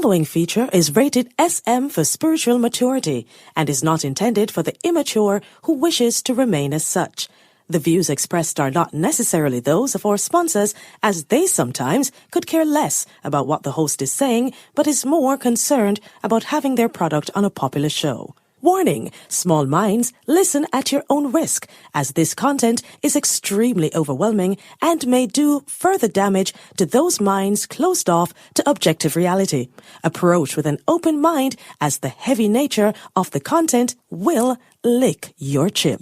following feature is rated SM for spiritual maturity and is not intended for the immature who wishes to remain as such. The views expressed are not necessarily those of our sponsors, as they sometimes could care less about what the host is saying, but is more concerned about having their product on a popular show. Warning, small minds, listen at your own risk, as this content is extremely overwhelming and may do further damage to those minds closed off to objective reality. Approach with an open mind, as the heavy nature of the content will lick your chip.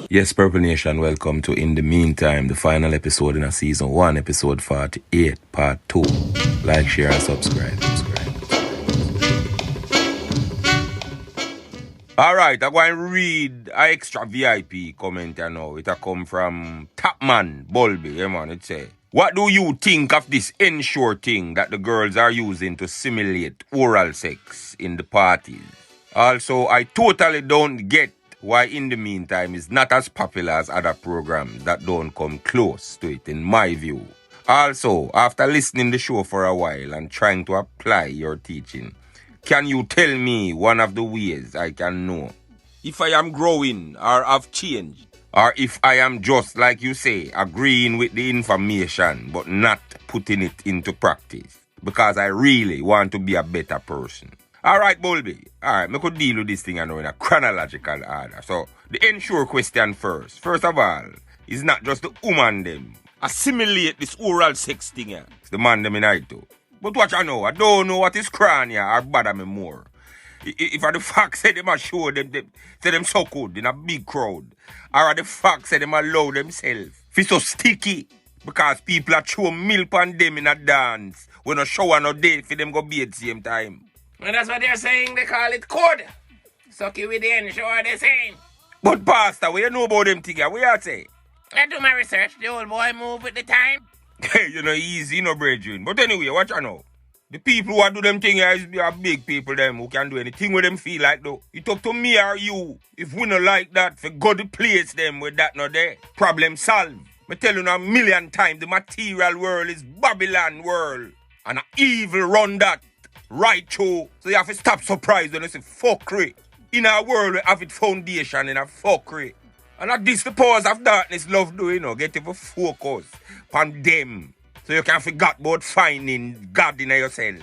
Yes, Purple Nation, welcome to In the Meantime, the final episode in a season 1, episode 48, part 2. Like, share, and subscribe. Alright, I'm going to read an extra VIP comment now. It come from Tapman Bulby. Yeah, man, it say, what do you think of this ensure thing that the girls are using to simulate oral sex in the parties? Also, I totally don't get why In the Meantime is not as popular as other programs that don't come close to it, in my view. Also, after listening to the show for a while and trying to apply your teaching, can you tell me one of the ways I can know if I am growing or have changed, or if I am just, like you say, agreeing with the information but not putting it into practice, because I really want to be a better person? Alright, Bulby. Alright, I could deal with this thing in a chronological order. So, the ensure question first. First of all, it's not just the woman them assimilate this oral sex thing. It's the man them in I too. But what I know, I don't know what is cranny or bother me more. If the fact say them a show them say them so good in a big crowd, or the fact say them allow themselves feel so sticky because people are throw milk on them in a dance when a shower no day for them go be at the same time. Well, that's what they're saying. They call it code. Sucky with the end, show what they're saying. But Pastor, what you know about them things? What you say? I do my research. The old boy move with the time. Hey, you know, easy, no brethren. But anyway, what you know? The people who do them things are big people them who can do anything with them feel like though. It up to me or you. If we not like that, for God to place them with that not there. Problem solved. I tell you now a million times, the material world is Babylon world. And an evil run that right through. So you have to stop surprised when you say fuckery. In our world we have its foundation in a fuckery. And at this the powers of darkness love doing, you know, get you focus on them. So you can forget about finding God in yourself.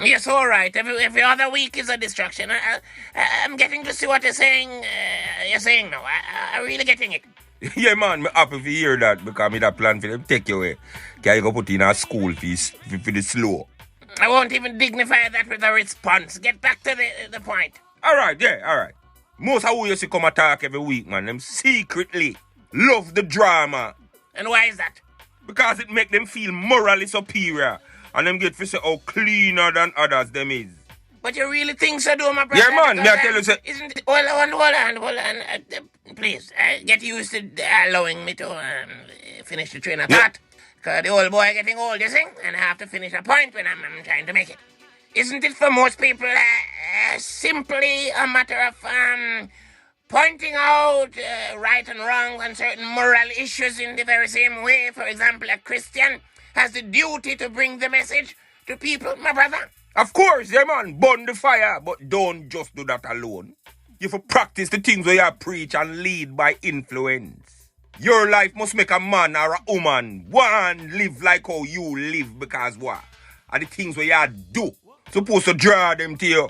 Yes, all right. Every other week is a distraction. I'm getting to see what you're saying. Now. I'm really getting it. Yeah, man, I'm happy to hear that because I that plan for them take you away. Can you go put in a school fees for the slow? I won't even dignify that with a response. Get back to the point. All right. Most of who you see come attack every week, man, them secretly love the drama. And why is that? Because it make them feel morally superior. And them get to say how cleaner than others them is. But you really think so, do my brother? Yeah, man, I tell you so. Isn't it? Hold on. Please, get used to allowing me to finish the train of thought. Because the old boy getting old, you see? And I have to finish a point when I'm trying to make it. Isn't it for most people simply a matter of pointing out right and wrong on certain moral issues in the very same way? For example, a Christian has the duty to bring the message to people, my brother. Of course, yeah, man, burn the fire, but don't just do that alone. You have to practice the things where you preach and lead by influence. Your life must make a man or a woman live like how you live, because what? Are the things where you do supposed to draw them to you.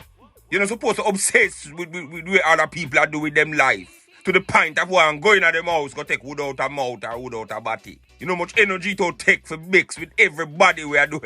You're not supposed to obsess with what other people are doing with them life. To the point of one going at them house, go take wood out a mouth or wood out a body. You know much energy to take for mix with everybody we are do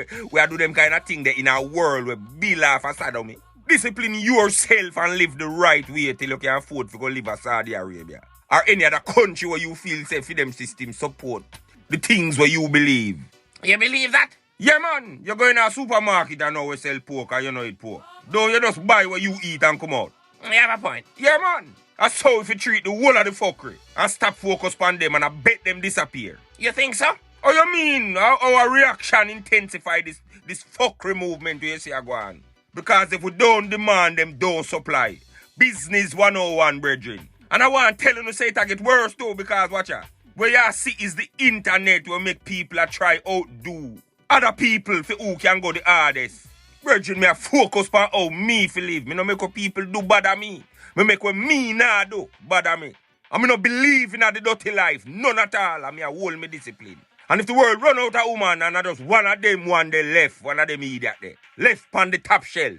them kind of thing there in our world where be laugh and sodomy. Discipline yourself and live the right way till you can afford to go live in Saudi Arabia. Or any other country where you feel safe for them system support the things where you believe. You believe that? Yeah, man. You're going to a supermarket and now we sell pork and you know it pork. Don't you just buy what you eat and come out? You have a point. Yeah, man. That's how if you treat the whole of the fuckery and stop focus on them and I bet them disappear. You think so? Oh, you mean our reaction intensify this fuckery movement you see go on? Because if we don't demand them, don't supply. Business 101, brethren. And I want to tell you to say it get worse too, because watch out. Where you see is the internet will make people try outdo other people for who can go the hardest. Brethren, me a focus on how me feel live. Me no make what people do bother me. Me make what me nah do bother me. And me no believe in the dirty life. None at all. And me a hold me discipline. And if the world run out of woman and I just one of them one day left, one of them idiot there. Left on the top shelf.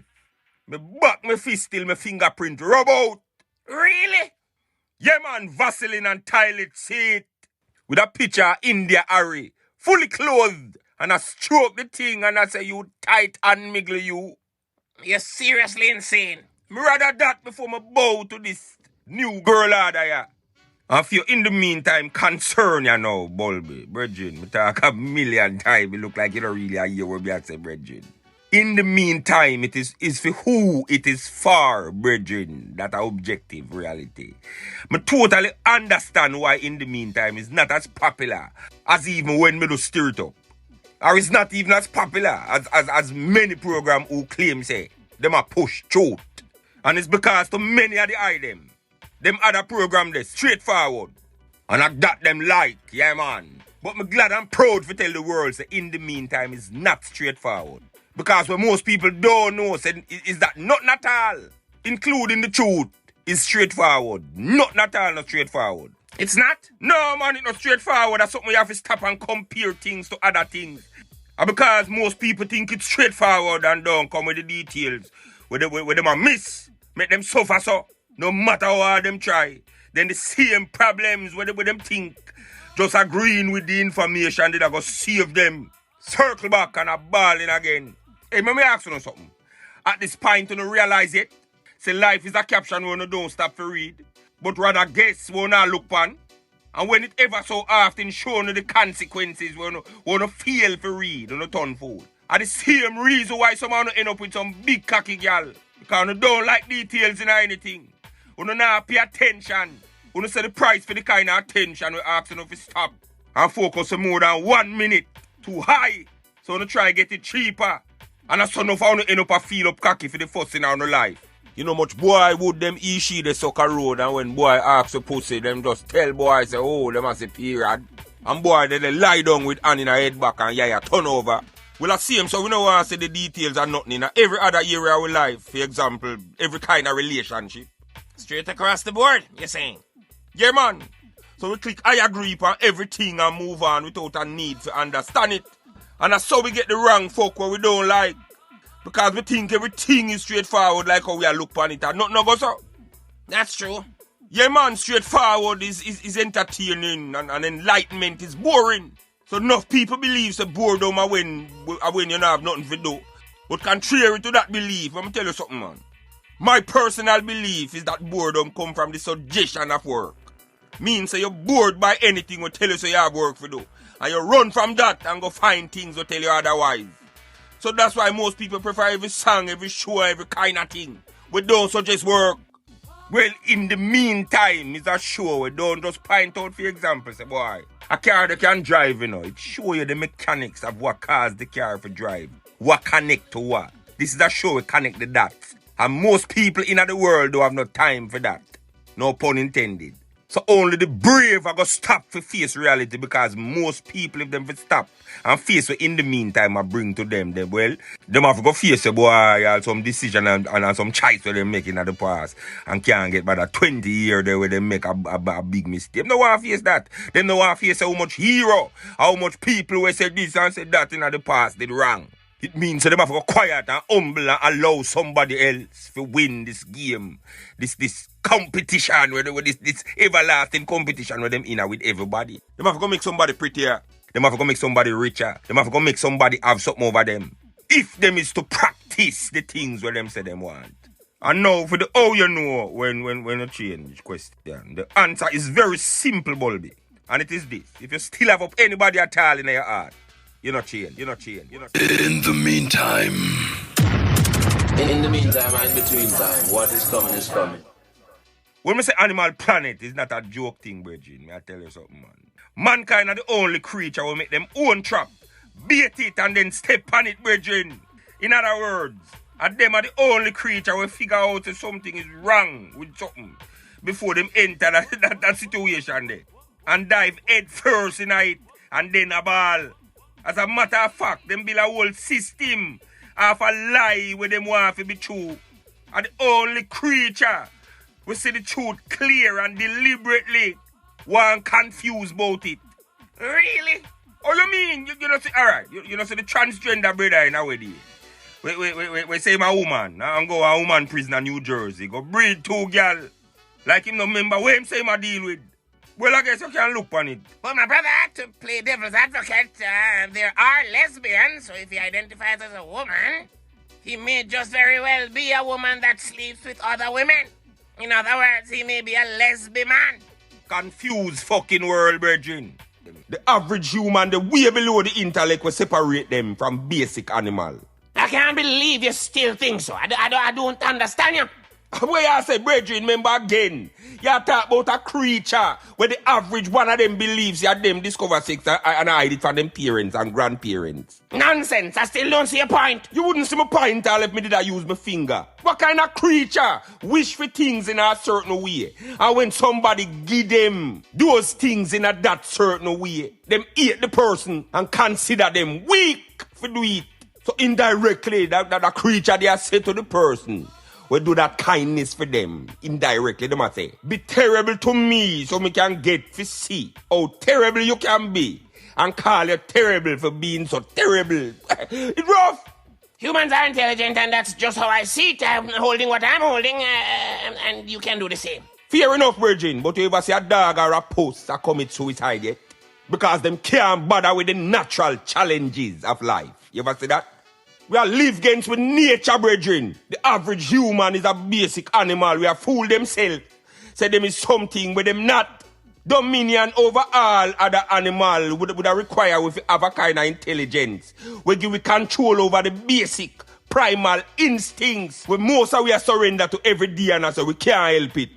Me back me fist till me fingerprint rub out. Really? Yeah man, Vaseline and toilet seat. With a picture of India Harry. Fully clothed. And I stroke the thing and I say, you tight and miggle you. You're seriously insane. Me rather that before me bow to this new girl order ya. And if you in the meantime concern you know, Bulby, brethren, me talk a million times, it look like you don't really hear what I say, brethren. In the meantime, it is for who it is for, brethren, that are objective reality. Me totally understand why in the meantime is not as popular as even when me do stir it up. Or it's not even as popular as many programs who claim say them are push truth. And it's because to many of the items, them other program they straightforward. And I got them like, yeah man. But me glad and proud to tell the world say in the meantime is not straightforward. Because what most people don't know say, is that nothing at all, including the truth, is straightforward. Nothing at all not straightforward. It's not? No, man, it's not straightforward. That's something you have to stop and compare things to other things. And because most people think it's straightforward and don't come with the details, where them a miss, make them suffer so, no matter how hard them try. Then the same problems where them think, just agreeing with the information that I go save them, circle back and a ball in again. Hey, let me ask you something. At this point, you don't realize it. Say life is a caption when you don't stop to read. But rather guess when you look on. And when it ever so often shown you the consequences when you fail to read and you turn fool. And the same reason why someone end up with some big cocky girl. Because you don't like details in anything. You not pay attention. You say the price for the kind of attention we ask you to stop. And focus on more than 1 minute. Too high. So you try to get it cheaper. And that's enough how you end up a feel up cocky for the first thing in your life. You know much boy would them issue the sucker road and when boy asks a pussy, them just tell boy say, oh, them has a period. And boy they lie down with hand in a head back and yeah, turn over. Well I see him so we don't want to say the details are nothing in every other area of our life. For example, every kind of relationship. Straight across the board, you're saying? Yeah man. So we click I agree upon everything and move on without a need to understand it. And that's how we get the wrong folk what we don't like. Because we think everything is straightforward like how we are look upon it and nothing goes so. That's true. Yeah man, straightforward is entertaining and enlightenment is boring. So enough people believe that boredom are when you don't have nothing to do. But contrary to that belief, I'm going to tell you something man. My personal belief is that boredom come from the suggestion of work. Means that you're bored by anything will tell you so you have work to do. And you run from that and go find things that tell you otherwise. So that's why most people prefer every song, every show, every kind of thing. We don't suggest work. Well, in the meantime, it's a show. We don't just point out, for example, say, boy, a car that can drive, you know. It show you the mechanics of what caused the car to drive. What connect to what. This is a show we connect the dots. And most people in the world don't have no time for that. No pun intended. So only the brave are going to stop to face reality because most people, if them for stop and face what in the meantime I bring to them, them have to go face a boy some decision and some choice that they make in the past and can't get by that 20 years there where they make a big mistake. They don't want to face that. They don't want to face how much hero, how much people who said this and said that in the past did wrong. It means that they have to go quiet and humble and allow somebody else to win this game. This competition, this everlasting competition with them in with everybody. They have to go make somebody prettier. They have to go make somebody richer. They have to go make somebody have something over them. If them is to practice the things where them say them want. And now for the how you know when you change question. The answer is very simple, Bulby. And it is this. If you still have up anybody at all in your heart, you're not change. You're not change. In the meantime, and in between time, what is coming is coming. When we say Animal Planet, it's not a joke thing, brethren. I tell you something, man. Mankind are the only creature who make them own trap, bait it and then step on it, brethren. In other words, and them are the only creature who figure out if something is wrong with something before them enter that situation there. And dive head first in it and then a ball. As a matter of fact, them build a whole system half a lie where them want to be true. And the only creature we see the truth clear and deliberately want confused about it. Really? Oh, you mean? You know, see, alright, you know, see the transgender brother in our day. We say my woman, and go a woman prison in New Jersey, go breed 2 girl. Like him no member where him say him a deal with. Well, I guess you can look on it. Well, my brother, to play devil's advocate, there are lesbians, so if he identifies as a woman, he may just very well be a woman that sleeps with other women. In other words, he may be a lesbian man. Confused fucking world, brethren. The average human, the way below the intellect will separate them from basic animal. I can't believe you still think so. I don't understand you. Where I say, brethren, remember again, you talk about a creature where the average one of them believes you them discover sex and hide it from them parents and grandparents. Nonsense, I still don't see a point. You wouldn't see my point if me did I use my finger. What kind of creature wish for things in a certain way? And when somebody give them those things in that certain way, them hate the person and consider them weak for do it. So indirectly, that creature they are said to the person, we do that kindness for them. Indirectly, they must say, be terrible to me so me can get to see how terrible you can be. And call you terrible for being so terrible. It's rough. Humans are intelligent and that's just how I see it. I'm holding what I'm holding and you can do the same. Fair enough, virgin, but you ever see a dog or a post that commit suicide yet? Because them can't bother with the natural challenges of life. You ever see that? We are live against with nature, brethren. The average human is a basic animal. We are fool themselves. Say them is something where them not. Dominion over all other animal would require we have a kind of intelligence. We give we control over the basic, primal instincts. We most of we are surrender to every DNA, so we can't help it.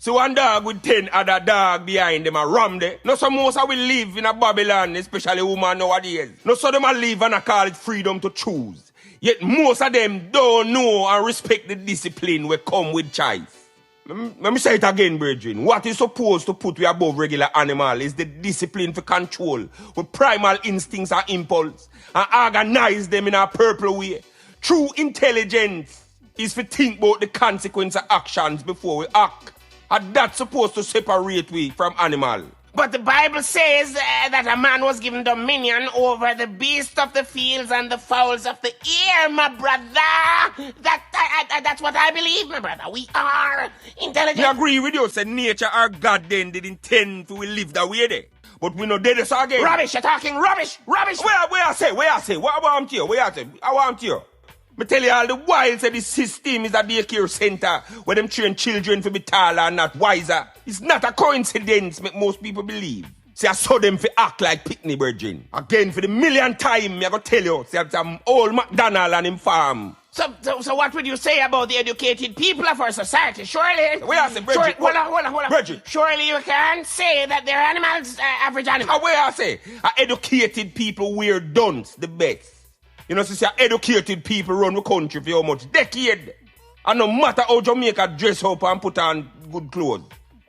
So one dog with 10 other dog behind them and ram there. No, so most of we live in a Babylon, especially women nowadays. No, so them a live and I call it freedom to choose. Yet most of them don't know and respect the discipline we come with choice. Let me say it again, brethren. What is supposed to put we above regular animal is the discipline for control with primal instincts and impulse and organize them in a purple way. True intelligence is to think about the consequence of actions before we act. And that's supposed to separate we from animal. But the Bible says that a man was given dominion over the beasts of the fields and the fowls of the air, my brother. That's what I believe, my brother. We are intelligent. I agree with you. Say nature or God then did intend for we live that way there. But we know dead so again. Rubbish, you're talking rubbish. Where I say? What I want you? Where I say? I want you. Me tell you all the while say the system is a daycare center where them train children to be taller and not wiser. It's not a coincidence, make most people believe. See, I saw them for act like picnic virgin. Again, for the millionth time, I go tell you, see, I'm old McDonald and him farm. So what would you say about the educated people of our society? Surely... Where I say, Bridget? Hold on. Bridget. Surely you can't say that they're animals, average animals. Where I say, educated people wear dunce the best. You know, see, educated people run the country for how much? Decade. And no matter how Jamaica dress up and put on good clothes,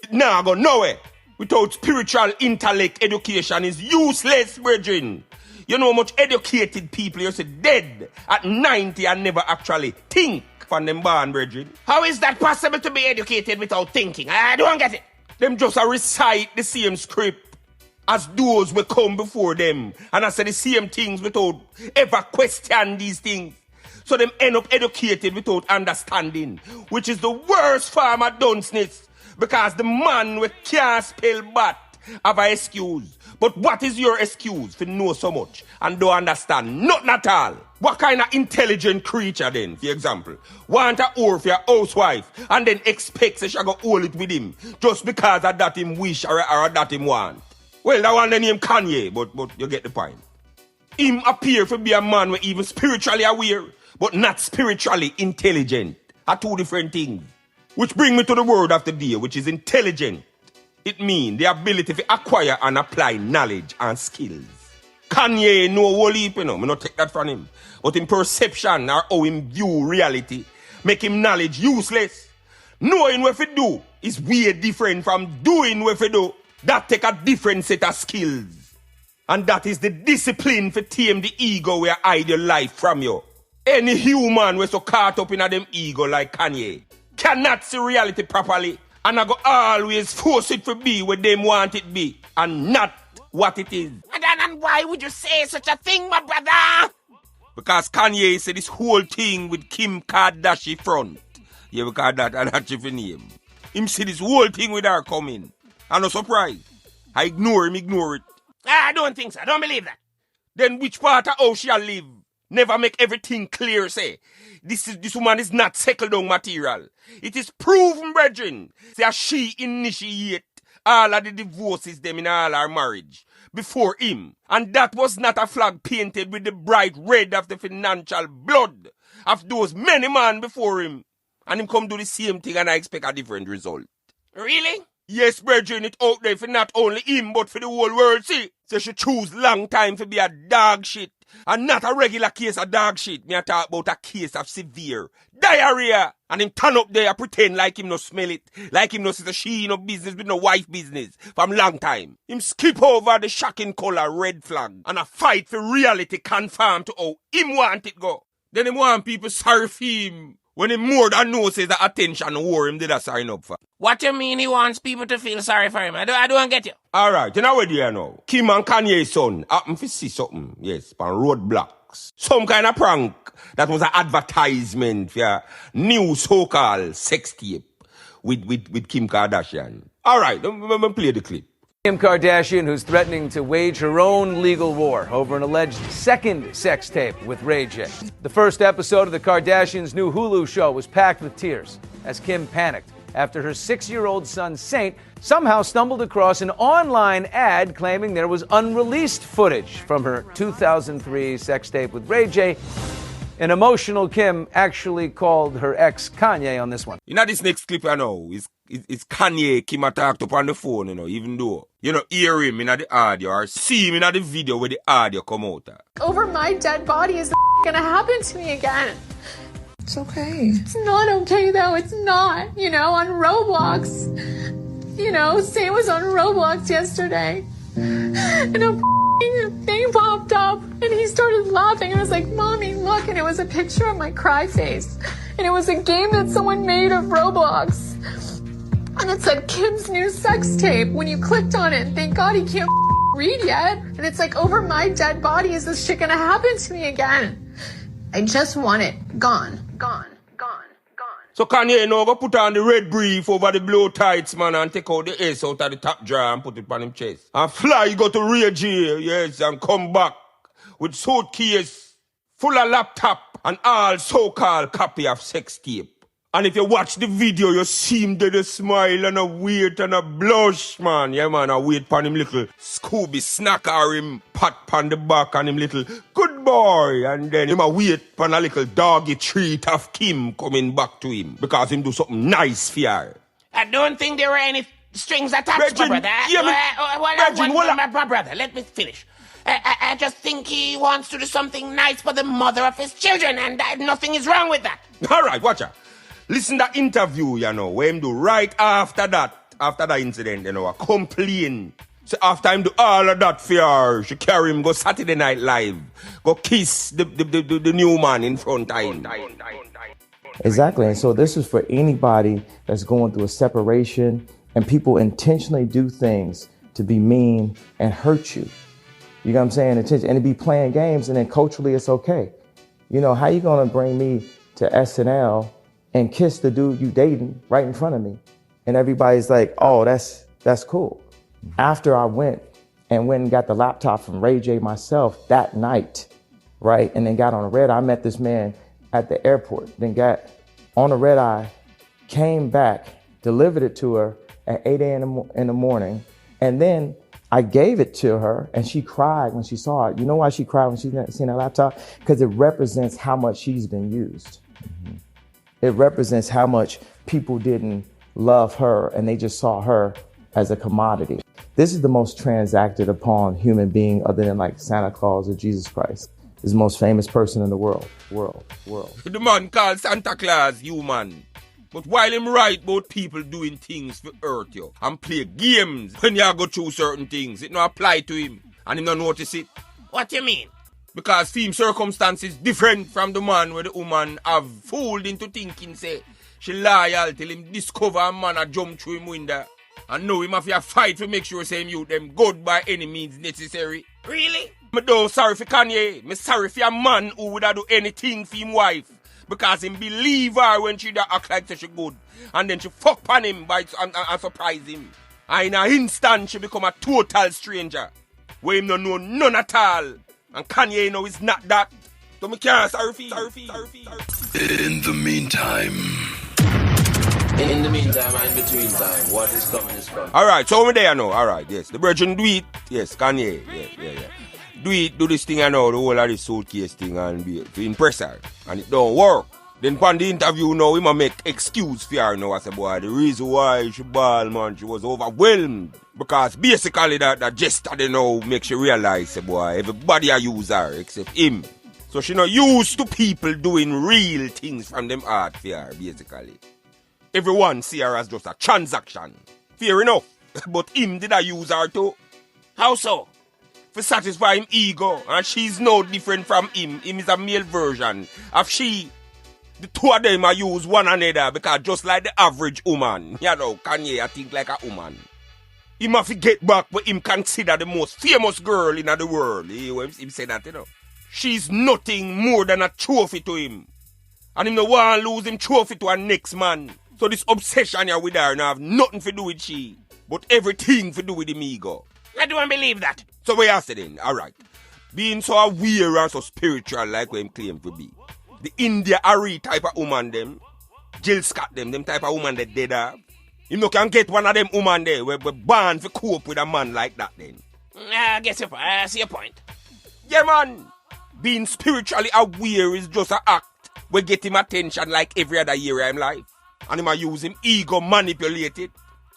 it now go nowhere. Without spiritual intellect, education is useless, brethren. You know how much educated people you say dead at 90 and never actually think from them born, brethren. How is that possible to be educated without thinking? I don't get it. Them just recite the same script as those will come before them. And I say the same things without ever question these things. So them end up educated without understanding, which is the worst form of dunceness. Because the man we can't spell bat have an excuse. But what is your excuse for know so much and don't understand? Nothing at all. What kind of intelligent creature then, for example, want a whore for your housewife and then expects she go hold it with him just because of that him wish or that him want? Well, that one the name Kanye, but you get the point. Him appear to be a man with even spiritually aware, but not spiritually intelligent. Are two different things. Which bring me to the word of the day, which is intelligent. It means the ability to acquire and apply knowledge and skills. Kanye know whole heap, you know, me not take that from him. But in perception or how him view reality, make him knowledge useless. Knowing what to do is way different from doing what to do. That take a different set of skills. And that is the discipline to tame the ego where hide your life from you. Any human was so caught up in a them ego like Kanye cannot see reality properly and I go always force it to be what them want it be and not what it is. And why would you say such a thing, my brother? Because Kanye said this whole thing with Kim Kardashian front. Yeah, because that's your name. Him see this whole thing with her coming. I'm not surprised. I ignore it. I don't think so. I don't believe that. Then which part of how she'll live? Never make everything clear, say. This woman is not settled down material. It is proven, brethren. Say she initiate all of the divorces them in all our marriage before him. And that was not a flag painted with the bright red of the financial blood of those many men before him. And him come do the same thing and I expect a different result. Really? Yes, brethren, it out there for not only him but for the whole world, see. So she choose long time to be a dog shit. And not a regular case of dog shit. Me a talk about a case of severe diarrhea. And him turn up there pretend like him no smell it. Like him no see the she no business with no wife business from long time. Him skip over the shocking color red flag. And a fight for reality conform to how him want it go. Then him want people sorry for him. When he more than knows the attention war him did a sign up for. What you mean he wants people to feel sorry for him? I don't get you. Alright, you know where you are now? Kim and Kanye's son happen to see something, yes, on roadblocks. Some kind of prank that was an advertisement for a new so-called sex tape with Kim Kardashian. Alright, let me play the clip. Kim Kardashian, who's threatening to wage her own legal war over an alleged second sex tape with Ray J. The first episode of the Kardashians' new Hulu show was packed with tears as Kim panicked after her 6-year-old son, Saint, somehow stumbled across an online ad claiming there was unreleased footage from her 2003 sex tape with Ray J. An emotional Kim actually called her ex Kanye on this one. You know this next clip I know it's Kanye Kim talked up on the phone, you know, even though you know hear him in the audio or see him in the video where the audio come out. Over my dead body is gonna happen to me again. It's okay. It's not okay though, it's not. You know, on Roblox. You know, Sam was on Roblox yesterday. And a thing popped up and he started laughing. I was like, Mommy, look, and it was a picture of my cry face. And it was a game that someone made of Roblox. And it said Kim's new sex tape when you clicked on it. And thank God he can't read yet. And it's like, over my dead body is this shit gonna happen to me again? I just want it gone. So Kanye now go put on the red brief over the blue tights, man, and take out the ace out of the top drawer and put it on him chest. And fly go to Ray J, yes, and come back with suitcase full of laptop and all so-called copy of sex tape. And if you watch the video, you see him there, a smile and a wait and a blush, man. Yeah, man, I wait pon him little Scooby snack or him pat pon the back and him little good boy. And then him a wait pon a little doggy treat of Kim coming back to him because him do something nice for her. I don't think there were any strings attached, my brother. Yeah, My brother, let me finish. I just think he wants to do something nice for the mother of his children, and nothing is wrong with that. All right, watch out. Listen to that interview, you know, where him do right after that incident, you know, a complain. So after him do all of that for her, she carry him, go Saturday Night Live, go kiss the new man in front of him. Exactly, and so this is for anybody that's going through a separation and people intentionally do things to be mean and hurt you. You know what I'm saying? And to be playing games, and then culturally it's okay. You know, how you gonna bring me to SNL and kiss the dude you dating right in front of me? And everybody's like, oh, that's cool. After I went and got the laptop from Ray J myself that night, right? And then got on a red eye, I met this man at the airport, then got on a red eye, came back, delivered it to her at 8 a.m. in the morning. And then I gave it to her and she cried when she saw it. You know why she cried when she seen that laptop? Because it represents how much she's been used. Mm-hmm. It represents how much people didn't love her and they just saw her as a commodity. This is the most transacted upon human being other than like Santa Claus or Jesus Christ. This is the most famous person in the world. The man called Santa Claus, human. But while him right about people doing things for hurt you and play games when you go through certain things, it no apply to him and him no notice it. What you mean? Because theme circumstances different from the man where the woman have fooled into thinking, say, she loyal till him discover a man a jump through him window. And know him have to fight to make sure say him you them good by any means necessary. Really? Me don't sorry for Kanye. Me sorry for a man who would do anything for him wife. Because him believe her when she da act like she good. And then she fuck on him and surprise him. And in an instant she become a total stranger. Where him no know none at all. And Kanye know is not that. So me can't sorry for In the meantime. In the meantime and in between time, what is coming is coming. Alright, so over there now. Alright, yes. The virgin do it. Yes, Kanye. Yeah. Do this thing I know, the whole of this suitcase thing and be to impress her. And it don't work. Then upon the interview now, he might make excuse for her now. I say, boy, the reason why she ball, man, she was overwhelmed. Because basically that gesture they know makes you realize, say, boy, everybody a use her except him. So she not used to people doing real things from them heart for her, basically. Everyone see her as just a transaction. Fair enough. But him did I use her too? How so? For satisfy him ego. And she's no different from him. Him is a male version of she. The two of them are use one another because just like the average woman, you know, Kanye I think like a woman. Him have to get back but him consider the most famous girl in the world. Him say that, you know. She's nothing more than a trophy to him. And him no want to lose him trophy to a next man. So this obsession here with her now have nothing to do with she, but everything to do with him ego. I don't believe that. So what you say then? Alright. Being so aware and so spiritual like what him claim to be. The India Ari type of woman them, Jill Scott them type of woman that dead have. You know can get one of them woman there where born for cope with a man like that then. I guess I see your point. Yeah man. Being spiritually aware is just an act we get him attention like every other year in life. And him a use him ego manipulate it.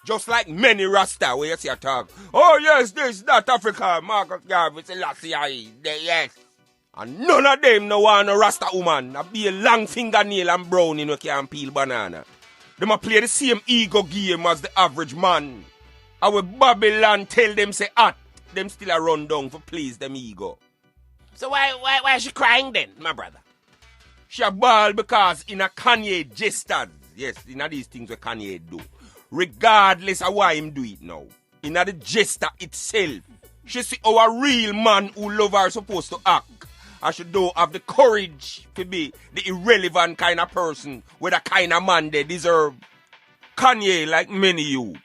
Just like many Rasta where you see a talk. Oh yes, this, that Africa, Marcus Garvey, Selassie, yes. And none of them no want a Rasta woman. A be a long fingernail and brown you know can peel banana. Them a play the same ego game as the average man. And when Babylon tell them say at, them still a run down for please them ego. So why is she crying then, my brother? She a ball because in a Kanye gestures. Yes, in a these things what Kanye do. Regardless of why him do it now. In a the gesture itself. She see how a real man who love her supposed to act. And she don't have the courage to be the irrelevant kind of person with a kind of man they deserve. Kanye, like many youth,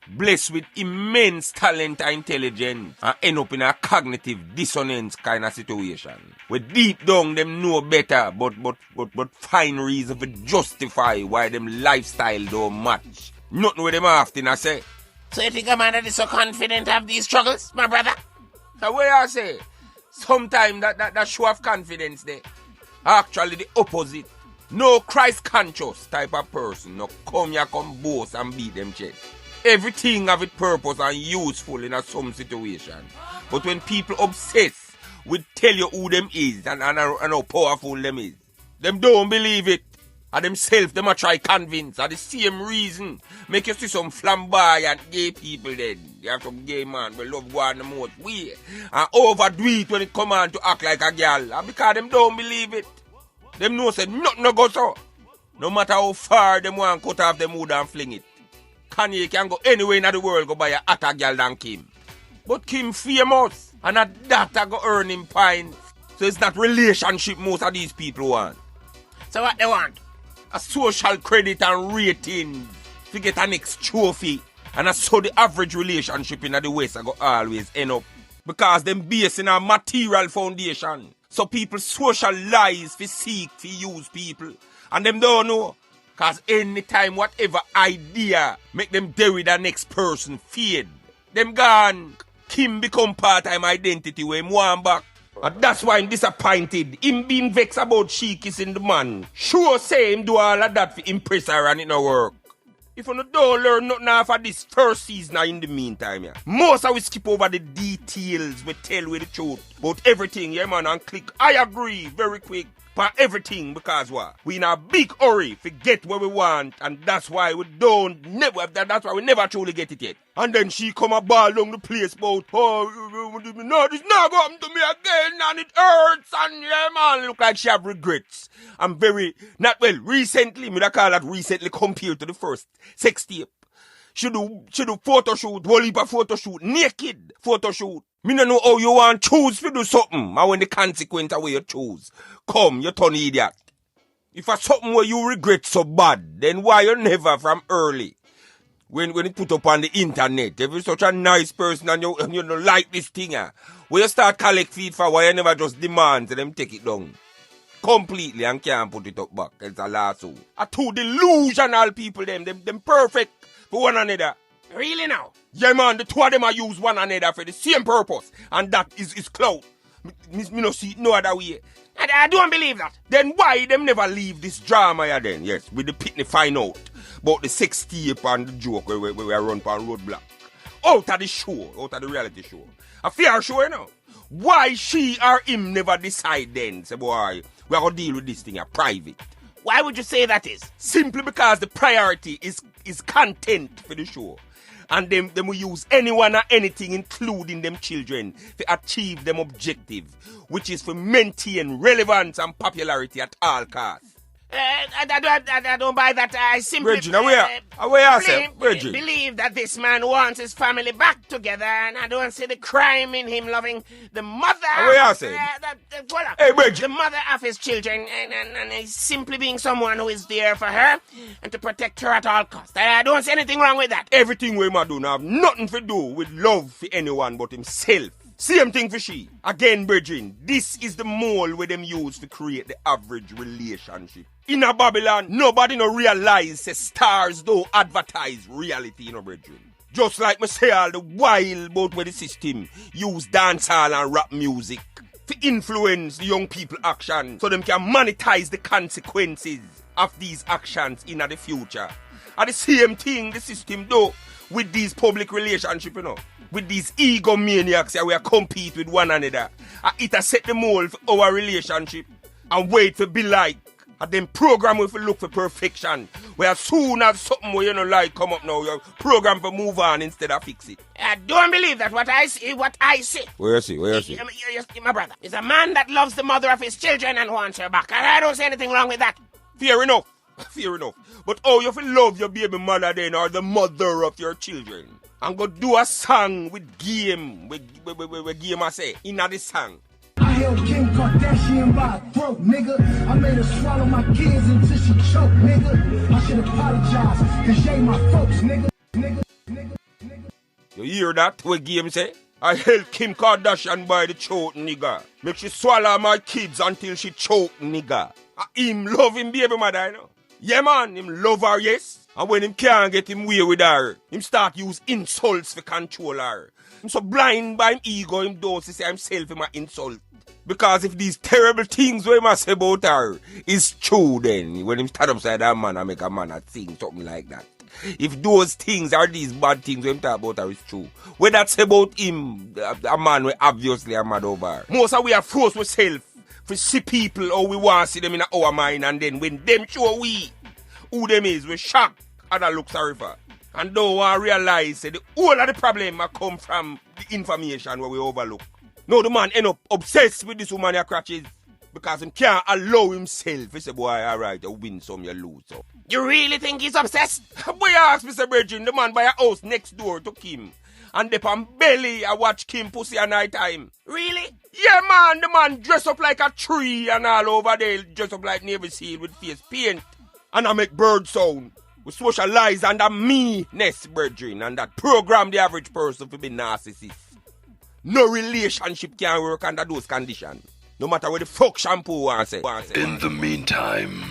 blessed with immense talent and intelligence and end up in a cognitive dissonance kind of situation. Where deep down them know better but find reason to justify why them lifestyle don't match. Nothing with them often I say. So you think a man that is so confident have these struggles, my brother? The way I say, sometimes that show of confidence there. Actually the opposite. No Christ conscious type of person. No come boast and beat them chest. Everything have its purpose and useful in some situation. But when people obsess with tell you who them is and how powerful them is, them don't believe it. And themselves, them a try convince. And the same reason make you see some flamboyant gay people then. You have some gay man who love go on the most way. And overdo it when it come on to act like a girl. And because them don't believe it. Them know say nothing no go so. No matter how far them want cut off them wood and fling it. Kanye can go anywhere in the world go buy a hotter girl than Kim. But Kim famous. And that go earn him points. So it's not relationship most of these people want. So what they want? A social credit and rating to get an next trophy. And that's so the average relationship in the West I go always end up. Because them based in a material foundation. So people socialize for seek, for use people. And them don't know. Because anytime whatever idea make them deal with the next person fade. Them gone. Kim become part-time identity where him want back. And that's why I'm disappointed. Him being vexed about she kissing the man. Sure say him do all of that for impress her and it no work. If you don't learn nothing after this first season in the meantime, yeah. Most of we skip over the details, we tell with the truth about everything, yeah man, and click I agree very quick. for everything because what? We in a big hurry to get what we want, and that's why we that's why we never truly get it yet. And then she come a ball down the place about, oh, no, this not going to me again, and it hurts, and yeah, man, look like she have regrets. I'm very, not well, recently, me da call that recently compared to the first sex tape. She do photo shoot, whole heap of photo shoot, naked photo shoot. Me no know how you want choose to do something, and when the consequence of what you choose come, you turn idiot. If it's something where you regret so bad, then why you never from early? When it put up on the internet, if you're such a nice person and you don't like this thing, when you start collect feed for why you never just demand to them take it down completely and can't put it up back. It's a lawsuit. A two delusional people, them perfect for one another. Really now? Yeah, man, the two of them are use one another for the same purpose, and that is clout. Me no see it no other way. I don't believe that. Then why them never leave this drama here then? Yes, with the pitney find out about the sex tape and the joke where we run for roadblock. Out of the show, out of the reality show. A fair show, you know. Why she or him never decide then, say boy, we are going to deal with this thing here private. Why would you say that is? Simply because the priority is content for the show. And them will use anyone or anything, including them children, to achieve them objective, which is to maintain relevance and popularity at all costs. I don't buy that. I simply believe that this man wants his family back together, and I don't see the crime in him loving the mother. The mother of his children, and he's simply being someone who is there for her and to protect her at all costs. I don't see anything wrong with that. Everything we do now have nothing to do with love for anyone but himself. Same thing for she. Again, brethren, this is the mold where them use to create the average relationship. In a Babylon, nobody no realize the stars don't advertise reality, brethren. Just like me say all the while about where the system use dancehall and rap music to influence the young people action so them can monetize the consequences of these actions in the future. And the same thing the system do with these public relationships, with these egomaniacs that we are compete with one another. It has set the mold for our relationship and wait for be like. And then program if we look for perfection. Where as soon as something where you don't like come up now, your program for move on instead of fix it. I don't believe that what I see. Where is he? My brother is a man that loves the mother of his children and wants her back. And I don't see anything wrong with that. Fair enough. But how you feel love your baby mother then, or the mother of your children? And go do a song with game. With game I say, in the song. I held Kim Kardashian by a throat, nigga. I made her swallow my kids until she choked, nigga. I should apologize, cause she ain't my folks, nigga. You hear that? What game say? I held Kim Kardashian by the throat, nigga. Make she swallow my kids until she choke, nigga. Him love him baby mother, you know. Yeah, man, him love her, yes. And when him can't get him way with her, him start use insults to control her. Him so blind by him ego, him don't say himself him a insult. Because if these terrible things we must say about her is true, then when him stand upside that man and make a man sing something like that. If those things are these bad things we talk about her is true, when that's about him, a man we obviously are mad over her. Most of we are forced ourselves to see people how we want to see them in our mind, and then when them show we who them is, we shock and I look sorry for. And don't want to realize that the whole of the problem come from the information where we overlook. No, the man end up obsessed with this woman he crutches because he can't allow himself. He say, boy, alright, you win some, you lose some. You really think he's obsessed? Boy, ask Mr. Bridging, the man buy a house next door to Kim. And they on belly, I watch Kim pussy at night time. Really? Yeah, man, the man dress up like a tree and all over there, dress up like Navy SEAL with face paint. And I make bird sound. We socialize under me-ness, brethren, and that program the average person to be narcissist. No relationship can work under those conditions. No matter what the fuck shampoo wants say. In the meantime,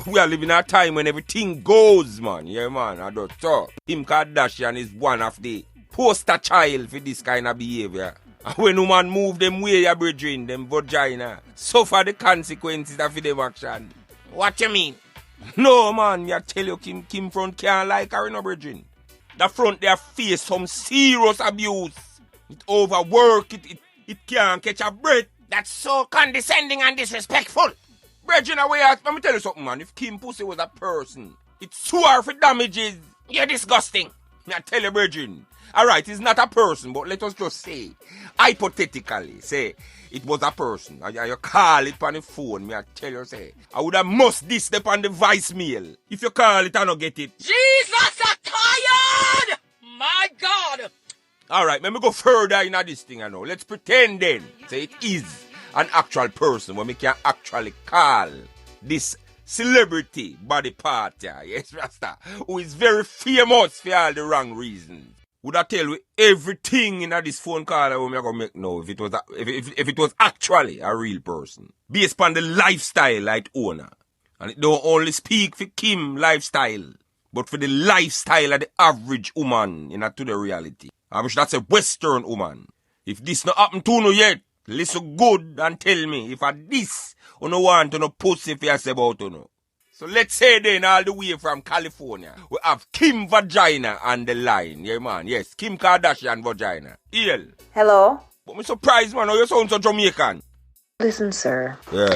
we are living a time when everything goes, man. Yeah, man, I don't talk. Kim Kardashian is one of the poster child for this kind of behavior. And when woman move them way, your brethren, them vagina, suffer the consequences of them action. What you mean? No, man, I tell you, Kim front can't like her, no, brethren. The front, they face some serious abuse. It overwork, it It can't catch a breath. That's so condescending and disrespectful. Brethren, let me tell you something, man. If Kim Pussy was a person, it's too hard for damages. You're disgusting. I tell you, brethren. Alright, it's not a person, but let us just say, hypothetically, say, it was a person. You call it on the phone, me I tell you, say, I would have must this step on the voicemail. If you call it, I don't get it. Jesus, I'm tired! My God! Alright, let me go further in this thing, I know. Let's pretend then, say it is an actual person where we can actually call this celebrity body part, yes, Rasta, who is very famous for all the wrong reasons. Would I tell you everything in this phone call that we're going to make now if it was actually a real person? Based on the lifestyle like owner. And it don't only speak for Kim lifestyle, but for the lifestyle of the average woman to the reality. I wish that's a Western woman. If this not happen to you yet, listen good and tell me if this you no want to no pussy for yourself about you. So let's say then all the way from California, we have Kim Vagina on the line. Yeah, man. Yes, Kim Kardashian Vagina. EL. Hello? But me surprised, man, how you sound so Jamaican. Listen, sir. Yeah.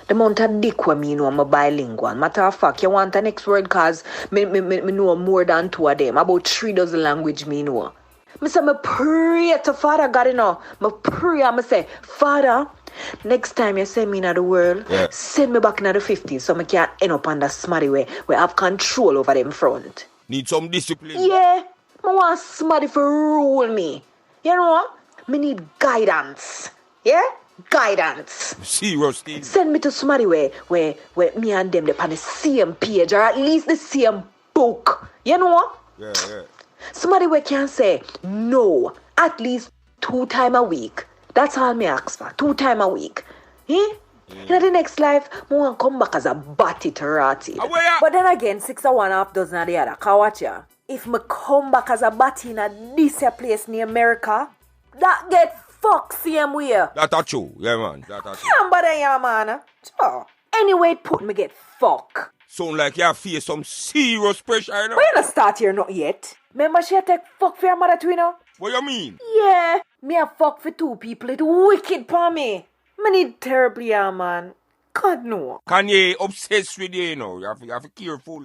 The amount of dick when me know I'm a bilingual. Matter of fact, you want the next word cause me know more than 2 of them. About 3 dozen language me know. Me say me pray to Father God, you know. Me pray and me say, Father, next time you send me into the world, send me back into the 50s so I can end up on that smarty way where I have control over them front. Need some discipline. Yeah, I want somebody to rule me. You know what? Me need guidance. Yeah? Guidance. Seriously? Send me to somebody where me and them on the same page or at least the same book. You know what? Yeah. Somebody where can say no at least 2 times a week. That's all me ask for. 2 times a week. In the next life, I want to come back as a batty to rotty. But then again, 6 of one half dozen of the other. Can watch ya. If me come back as a batty in this place near America, that get fucked same way. That's true. Yeah, man. That's true. Yeah, but yeah, man. Sure. Anyway, put me get fuck. Sound like you face some serious pressure, you know? But you not start here not yet. Remember she take fuck for your mother too, you know? What you mean? Yeah. Me a fuck for 2 people. It's wicked for me. Me need terribly, yeah, man. God no. Kanye obsessed with you, you know. You have to be careful.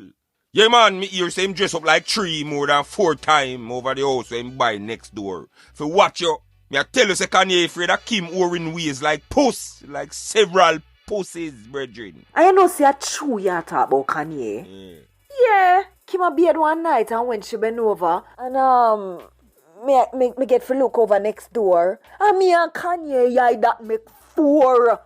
Yeah, man, me hear say him dress up like 3 more than 4 times over the house when him buy next door. For watch you. Me I tell you, say Kanye afraid of Kim Orin ways like puss, like several pussies, brethren. I know say a true you talk about Kanye. Yeah. Kim a beard one night and when she been over and me get for look over next door. And me and Kanye that make 4.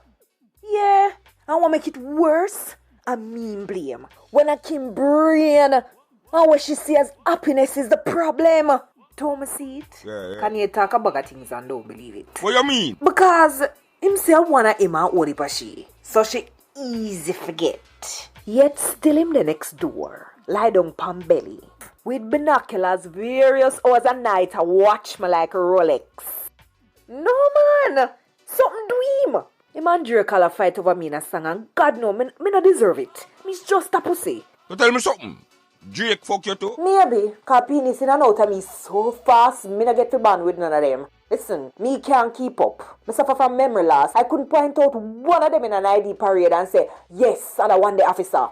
Yeah. I want make it worse. I mean blame. When I Kim brain and what she see as happiness is the problem. Thomas see it? Yeah. Kanye talk about things and don't believe it. What you mean? Because him say wanna him and Odi Pashi. So she easy forget. Yet still him the next door. Lie down pan belly. With binoculars various hours a night I watch me like a Rolex. No man. Something do him. Him and Drake all a fight over me in a song and God no, me not deserve it. Me's just a pussy. You tell me something. Drake fuck you too? Maybe. Cause penis in and out of me so fast, me not get to band with none of them. Listen, me can't keep up. Me suffer from memory loss. I couldn't point out one of them in an ID parade and say, yes, and I want the officer.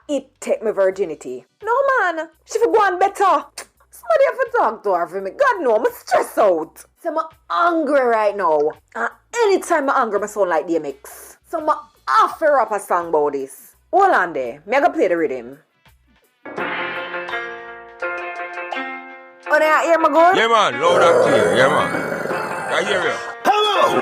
It take me virginity. No man, she fi go on better. Somebody have to talk to her for me. God no, I'm stressed out. So I'm hungry right now. Anytime I'm hungry, I sound like DMX. So I'm offer up a song about this. Hold on there, me I go play the rhythm. Oh, now hear me good? Yeah, man. Loud and clear. Yeah, man. I hear you. Hello!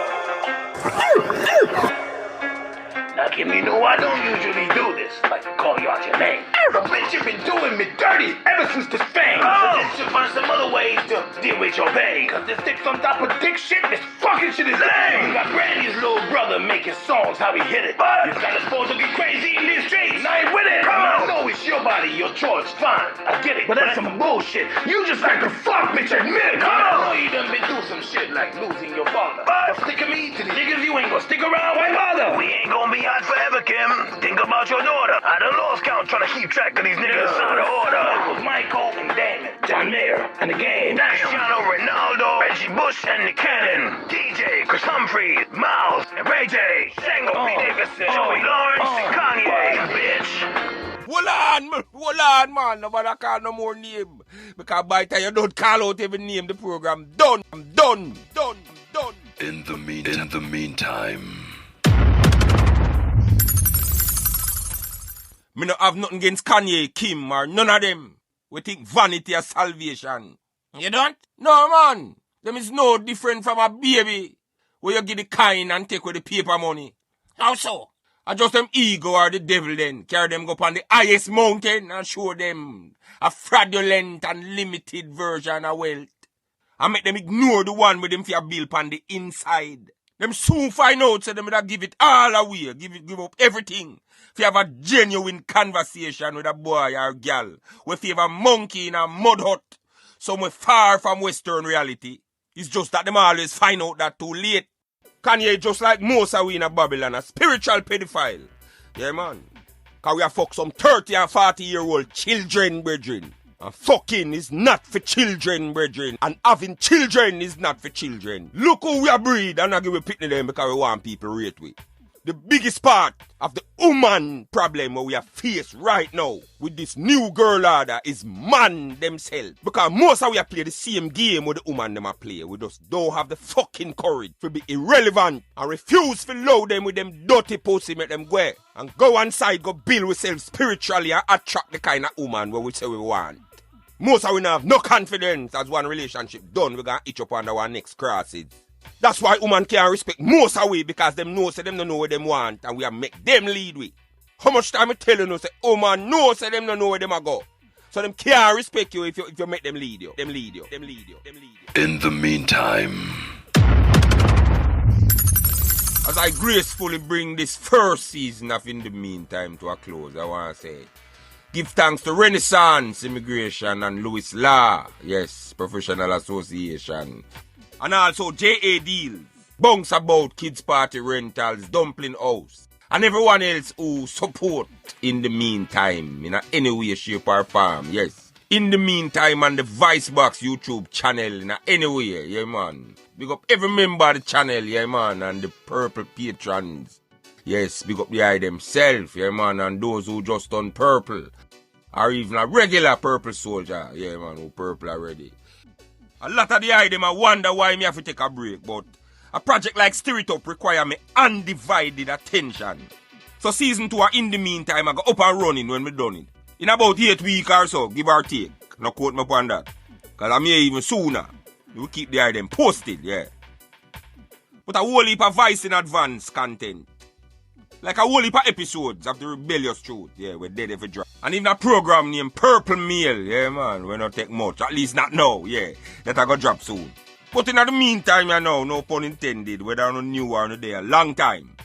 Now, Kim, you know I don't usually do this, like call you out your name. But bitch, you've been doing me dirty ever since this fame. So you should find some other ways to deal with your pain. Cause this dick's on top of dick shit, this fucking shit is lame. You got Brandy's little brother making songs, how he hit it. You got us supposed to be crazy in these streets, and I ain't with it. I know it's your body, your choice, fine, I get it. But that's some bullshit. You just like to fuck, bitch, admit it. I know you done been through some shit like losing your father. But sticking me to the niggas, you ain't gonna stick around, why bother? We ain't gonna be hot forever, Kim. Think about your daughter. I done lost count trying to keep track of these niggas out of order. It was Michael and Damon. John Mayer and the game. Cristiano Ronaldo, Reggie Bush and the Cannon. DJ, Chris Humphries, Miles, and Ray J. Shango P. Davidson, Joey Lawrence, and Kanye, bitch. Hold on, man. Nobody call no more name. Because by the time you don't call out every name, the program done. I'm done. In the meantime. Me no have nothing against Kanye, Kim, or none of them. We think vanity is salvation. You don't? No, man. Them is no different from a baby where you give the kind and take with the paper money. How so? I just them ego or the devil then. Carry them go up on the highest mountain and show them a fraudulent and limited version of wealth. And make them ignore the one with them for build on the inside. Them soon find out so them would give it all away. Give up everything. If you have a genuine conversation with a boy or girl, if you have a monkey in a mud hut, somewhere far from Western reality, it's just that them always find out that too late. Kanye just like most of we in a Babylon, a spiritual pedophile. Yeah, man. Because we have fucked some 30 and 40-year-old children, brethren. And fucking is not for children, brethren. And having children is not for children. Look who we are breed and not give a picnic them because we want people rate with. The biggest part of the woman problem we are faced right now with this new girl order is man themselves. Because most of we are play the same game with the woman them a play. We just don't have the fucking courage to be irrelevant and refuse to load them with them dirty pussy, make them go and go inside, go build ourselves spiritually and attract the kind of woman where we say we want. Most of we don't have no confidence as one relationship done, we're going to itch up under our next crosses. That's why women can't respect most of we because them know say them don't know what them want and we have make them lead with. How much time I tell you say woman know say them don't know where them a go. So them can't respect you if you make them lead you. In the meantime. As I gracefully bring this first season of In the Meantime to a close, I want to say give thanks to Renaissance Immigration and Lewis Law, yes, Professional Association. And also J.A. Deals, Bunks About Kids Party Rentals, Dumpling House, and everyone else who support In the Meantime in any way, shape or form, yes. In the Meantime on the Vicebox YouTube channel in any way, yeah man. Big up every member of the channel, yeah man, and the purple patrons. Yes, big up the eye themselves, yeah man, and those who just done purple. Or even a regular purple soldier, yeah man, who purple already. A lot of the eye them I wonder why me have to take a break, but a project like Stir It Up require me undivided attention. So season 2 In the Meantime I go up and running when me done it. In about 8 weeks or so, give or take. No quote me upon that. Cause I'm here even sooner. We keep the eye them posted, yeah. But a whole heap of Vice in advance content. Like a whole heap of episodes of The Rebellious Truth, yeah, we're dead every drop. And even a program named Purple Mail, yeah man, we not take much, at least not now, yeah, that I go drop soon. But in the meantime, you know, no pun intended, whether on new or not there, long time.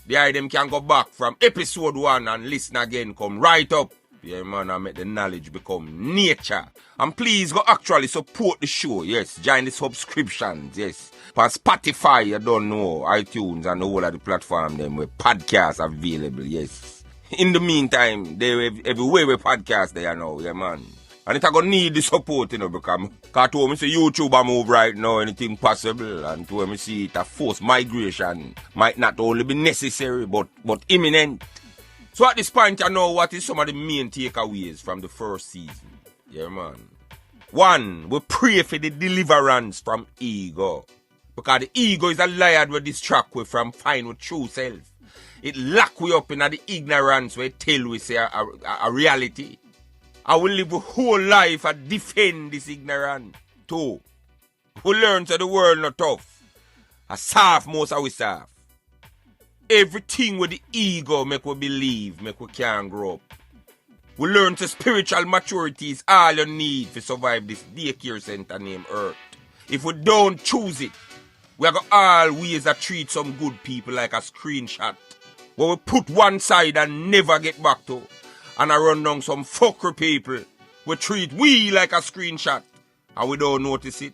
The item can go back from episode 1 and listen again, come right up. Yeah man, I make the knowledge become nature. And please go actually support the show, yes, join the subscriptions, yes. On Spotify, you don't know, iTunes and all of the platform them where podcasts are available, yes. In the meantime, they everywhere where podcasts they are now, yeah man. And it's gonna need the support, you know, because to me say YouTube I move right now, anything possible, and to me see it a forced migration might not only be necessary but imminent. So at this point, you know what is some of the main takeaways from the first season, yeah man. 1, we pray for the deliverance from ego. Because the ego is a liar we distract we from find with true self. It lock we up in the ignorance where it tell we say a reality. I will live a whole life and defend this ignorance. 2, we learn that the world not tough. A soft most of we soft. Everything with the ego make we believe, make we can't grow up. We learn that spiritual maturity is all you need to survive this daycare center named Earth. If we don't choose it, we are going to always treat some good people like a screenshot. Where we put one side and never get back to. And I run down some fucker people. We treat we like a screenshot. And we don't notice it.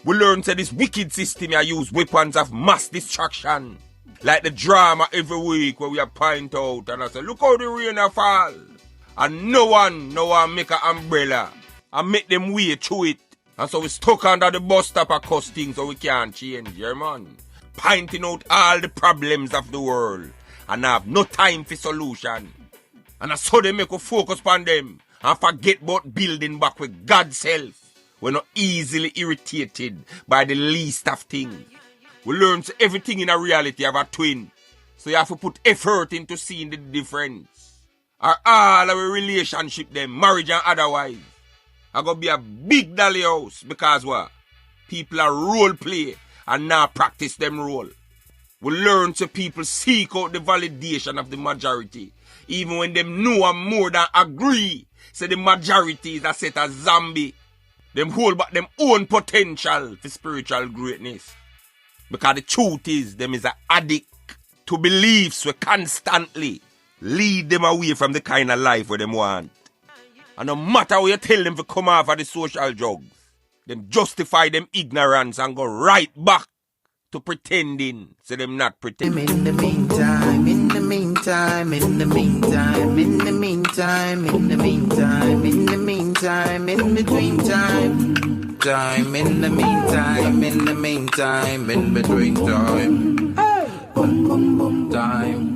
We learn that this wicked system I use weapons of mass destruction. Like the drama every week where we are point out and I say, look how the rain a fall. And no one make an umbrella. and make them way through it. And so we stuck under the bus stop and cuss things so we can't change, yeah, man. Pointing out all the problems of the world and have no time for solution. And so they make us focus on them and forget about building back with God's self. We're not easily irritated by the least of things. We learn so everything in a reality have a twin. So you have to put effort into seeing the difference. Or all our relationship, them, marriage and otherwise, are going to be a big dolly house because what? People are role play and now practice them role. We learn so people seek out the validation of the majority. Even when them know and more than agree. So the majority is a set of zombie. Them hold back them own potential for spiritual greatness. Because the truth is, them is an addict to beliefs where constantly lead them away from the kind of life where them want. And no matter what you tell them to come off of the social drugs, them justify them ignorance and go right back to pretending, so them not pretending. In the meantime, in the meantime, in the meantime, in the meantime, in the meantime, in the meantime, in between time, time, in the meantime, in the meantime, in between time, boom, boom, boom, time.